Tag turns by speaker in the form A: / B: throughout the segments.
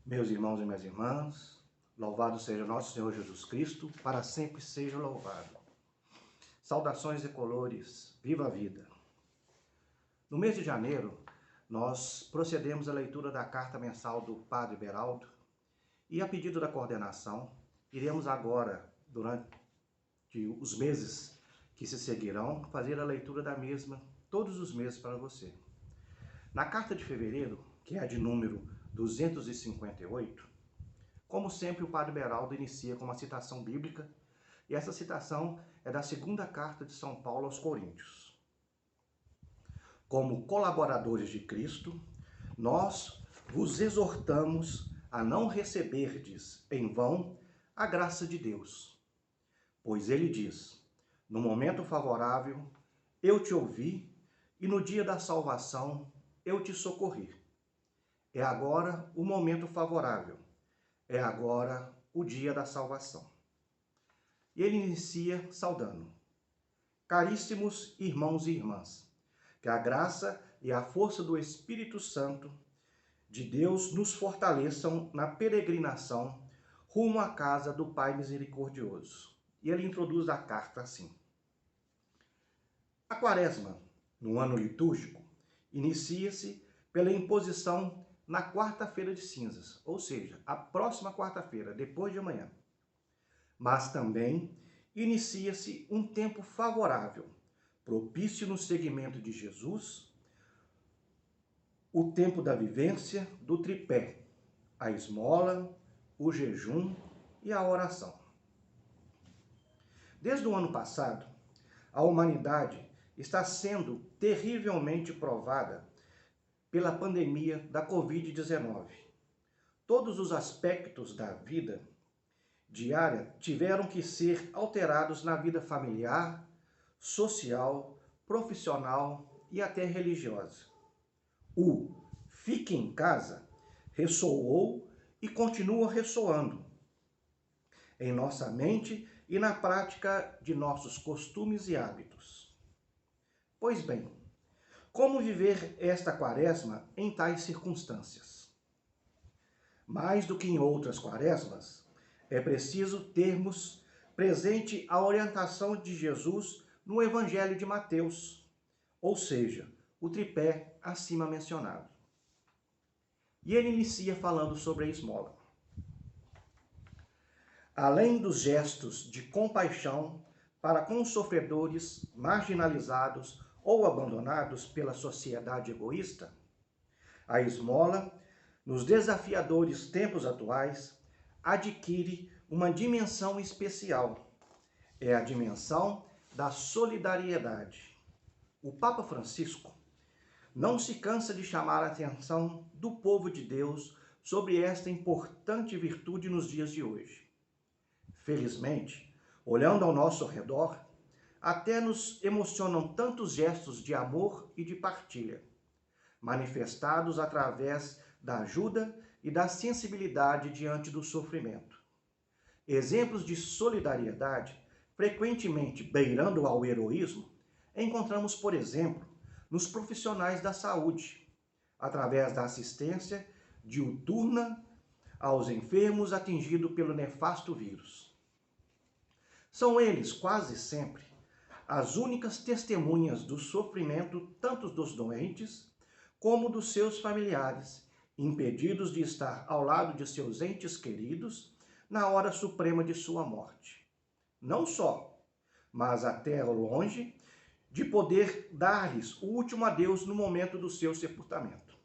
A: Meus irmãos e minhas irmãs, louvado seja nosso Senhor Jesus Cristo, para sempre seja louvado. Saudações e colores, viva a vida! No mês de janeiro, nós procedemos à leitura da carta mensal do Padre Beraldo e, a pedido da coordenação, iremos agora, durante os meses que se seguirão, fazer a leitura da mesma todos os meses para você. Na carta de fevereiro, que é a de número 258, como sempre, o Padre Beraldo inicia com uma citação bíblica, e essa citação é da segunda carta de São Paulo aos Coríntios. Como colaboradores de Cristo, nós vos exortamos a não receberdes em vão a graça de Deus. Pois ele diz, no momento favorável, eu te ouvi, e no dia da salvação, eu te socorri. É agora o momento favorável. É agora o dia da salvação. E ele inicia saudando. Caríssimos irmãos e irmãs, que a graça e a força do Espírito Santo de Deus nos fortaleçam na peregrinação rumo à casa do Pai Misericordioso. E ele introduz a carta assim. A Quaresma, no ano litúrgico, inicia-se pela imposição na quarta-feira de cinzas, ou seja, a próxima quarta-feira, depois de amanhã. Mas também inicia-se um tempo favorável, propício no seguimento de Jesus, o tempo da vivência do tripé, a esmola, o jejum e a oração. Desde o ano passado, a humanidade está sendo terrivelmente provada pela pandemia da Covid-19. Todos os aspectos da vida diária tiveram que ser alterados na vida familiar, social, profissional e até religiosa. O fique em casa ressoou e continua ressoando em nossa mente e na prática de nossos costumes e hábitos. Pois bem, como viver esta quaresma em tais circunstâncias? Mais do que em outras quaresmas, é preciso termos presente a orientação de Jesus no Evangelho de Mateus, ou seja, o tripé acima mencionado. E ele inicia falando sobre a esmola. Além dos gestos de compaixão para com os sofredores marginalizados ou abandonados pela sociedade egoísta, a esmola, nos desafiadores tempos atuais, adquire uma dimensão especial. É a dimensão da solidariedade. O Papa Francisco não se cansa de chamar a atenção do povo de Deus sobre esta importante virtude nos dias de hoje. Felizmente, olhando ao nosso redor, até nos emocionam tantos gestos de amor e de partilha, manifestados através da ajuda e da sensibilidade diante do sofrimento. Exemplos de solidariedade, frequentemente beirando ao heroísmo, encontramos, por exemplo, nos profissionais da saúde, através da assistência diuturna aos enfermos atingidos pelo nefasto vírus. São eles, quase sempre, as únicas testemunhas do sofrimento tanto dos doentes como dos seus familiares, impedidos de estar ao lado de seus entes queridos na hora suprema de sua morte. Não só, mas até longe, de poder dar-lhes o último adeus no momento do seu sepultamento.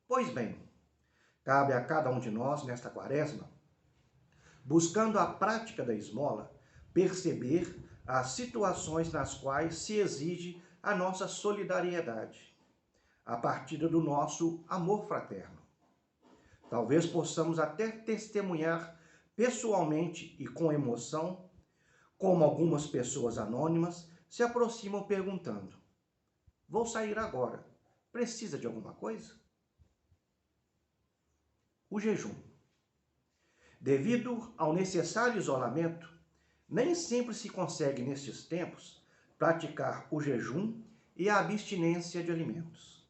A: Pois bem, cabe a cada um de nós, nesta quaresma, buscando a prática da esmola, perceber as situações nas quais se exige a nossa solidariedade, a partir do nosso amor fraterno. Talvez possamos até testemunhar pessoalmente e com emoção, como algumas pessoas anônimas se aproximam perguntando: vou sair agora, precisa de alguma coisa? O jejum. Devido ao necessário isolamento, nem sempre se consegue, nestes tempos, praticar o jejum e a abstinência de alimentos.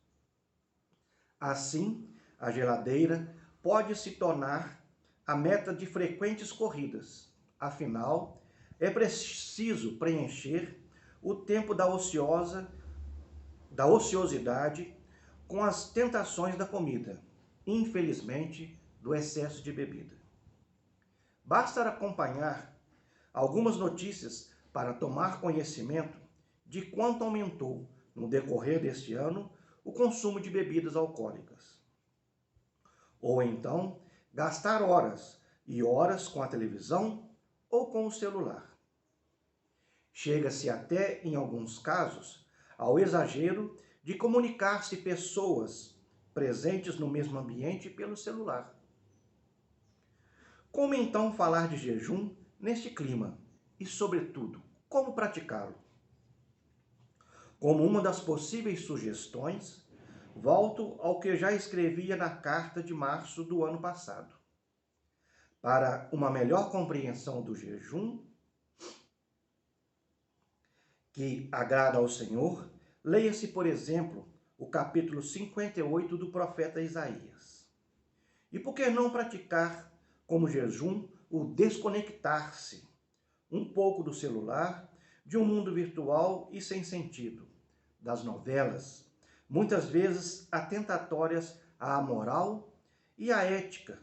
A: Assim, a geladeira pode se tornar a meta de frequentes corridas. Afinal, é preciso preencher o tempo da ociosidade com as tentações da comida, infelizmente, do excesso de bebida. Basta acompanhar algumas notícias para tomar conhecimento de quanto aumentou, no decorrer deste ano, o consumo de bebidas alcoólicas. Ou então, gastar horas e horas com a televisão ou com o celular. Chega-se até, em alguns casos, ao exagero de comunicar-se pessoas presentes no mesmo ambiente pelo celular. Como então falar de jejum neste clima? E, sobretudo, como praticá-lo? Como uma das possíveis sugestões, volto ao que já escrevia na carta de março do ano passado. Para uma melhor compreensão do jejum que agrada ao Senhor, leia-se, por exemplo, o capítulo 58 do profeta Isaías. E por que não praticar como jejum o desconectar-se um pouco do celular, de um mundo virtual e sem sentido, das novelas, muitas vezes atentatórias à moral e à ética,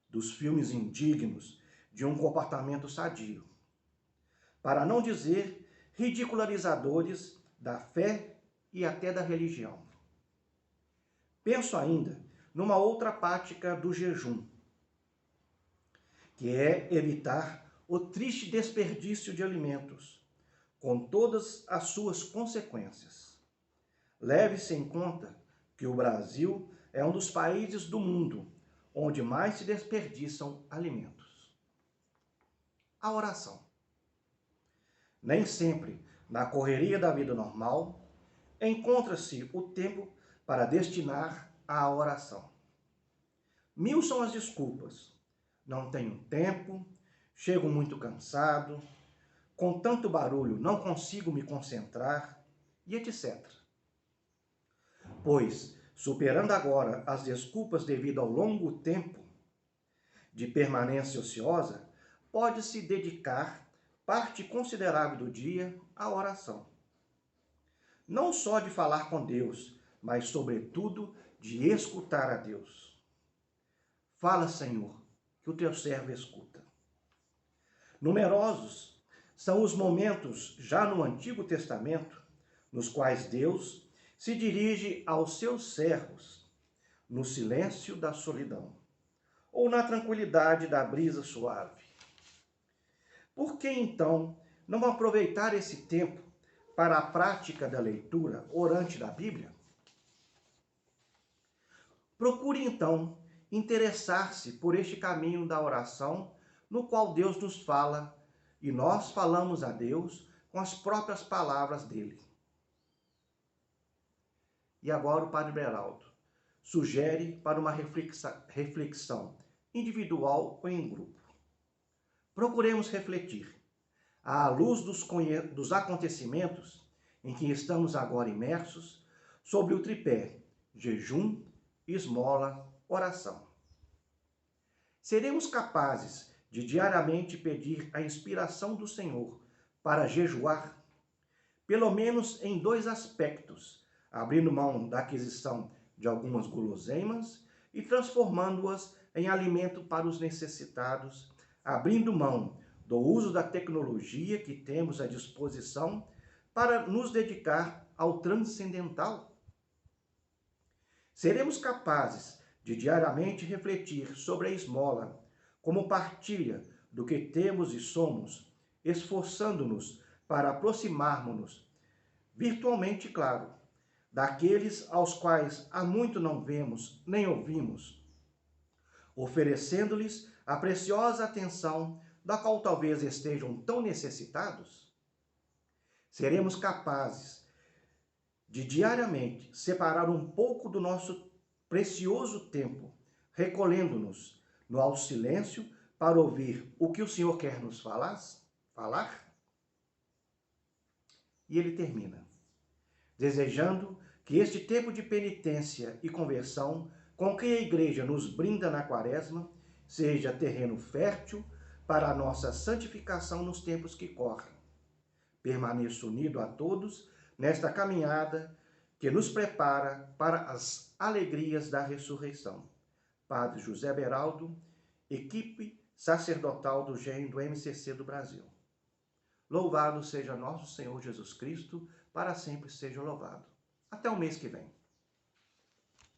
A: dos filmes indignos de um comportamento sadio, para não dizer ridicularizadores da fé e até da religião. Penso ainda numa outra prática do jejum, que é evitar o triste desperdício de alimentos, com todas as suas consequências. Leve-se em conta que o Brasil é um dos países do mundo onde mais se desperdiçam alimentos. A oração. Nem sempre, na correria da vida normal, encontra-se o tempo para destinar à oração. Mil são as desculpas. Não tenho tempo, chego muito cansado, com tanto barulho não consigo me concentrar, e etc. Pois, superando agora as desculpas devido ao longo tempo de permanência ociosa, pode-se dedicar parte considerável do dia à oração. Não só de falar com Deus, mas, sobretudo, de escutar a Deus. Fala, Senhor, que o teu servo escuta. Numerosos são os momentos, já no Antigo Testamento, nos quais Deus se dirige aos seus servos, no silêncio da solidão, ou na tranquilidade da brisa suave. Por que, então, não aproveitar esse tempo para a prática da leitura orante da Bíblia? Procure, então, interessar-se por este caminho da oração, no qual Deus nos fala e nós falamos a Deus com as próprias palavras dele. E agora o Padre Beraldo sugere para uma reflexão individual ou em grupo. Procuremos refletir, à luz dos acontecimentos em que estamos agora imersos, sobre o tripé jejum, esmola, oração. Seremos capazes de diariamente pedir a inspiração do Senhor para jejuar, pelo menos em dois aspectos, abrindo mão da aquisição de algumas guloseimas e transformando-as em alimento para os necessitados, abrindo mão do uso da tecnologia que temos à disposição para nos dedicar ao transcendental. Seremos capazes de diariamente refletir sobre a esmola como partilha do que temos e somos, esforçando-nos para aproximarmos-nos, virtualmente, claro, daqueles aos quais há muito não vemos nem ouvimos, oferecendo-lhes a preciosa atenção da qual talvez estejam tão necessitados? Seremos capazes de diariamente separar um pouco do nosso precioso tempo, recolhendo-nos ao silêncio para ouvir o que o Senhor quer nos falar? E ele termina, desejando que este tempo de penitência e conversão com que a Igreja nos brinda na Quaresma seja terreno fértil para a nossa santificação nos tempos que correm. Permaneço unido a todos nesta caminhada que nos prepara para as alegrias da ressurreição. Padre José Beraldo, equipe sacerdotal do GEM do MCC do Brasil. Louvado seja nosso Senhor Jesus Cristo, para sempre seja louvado. Até o mês que vem.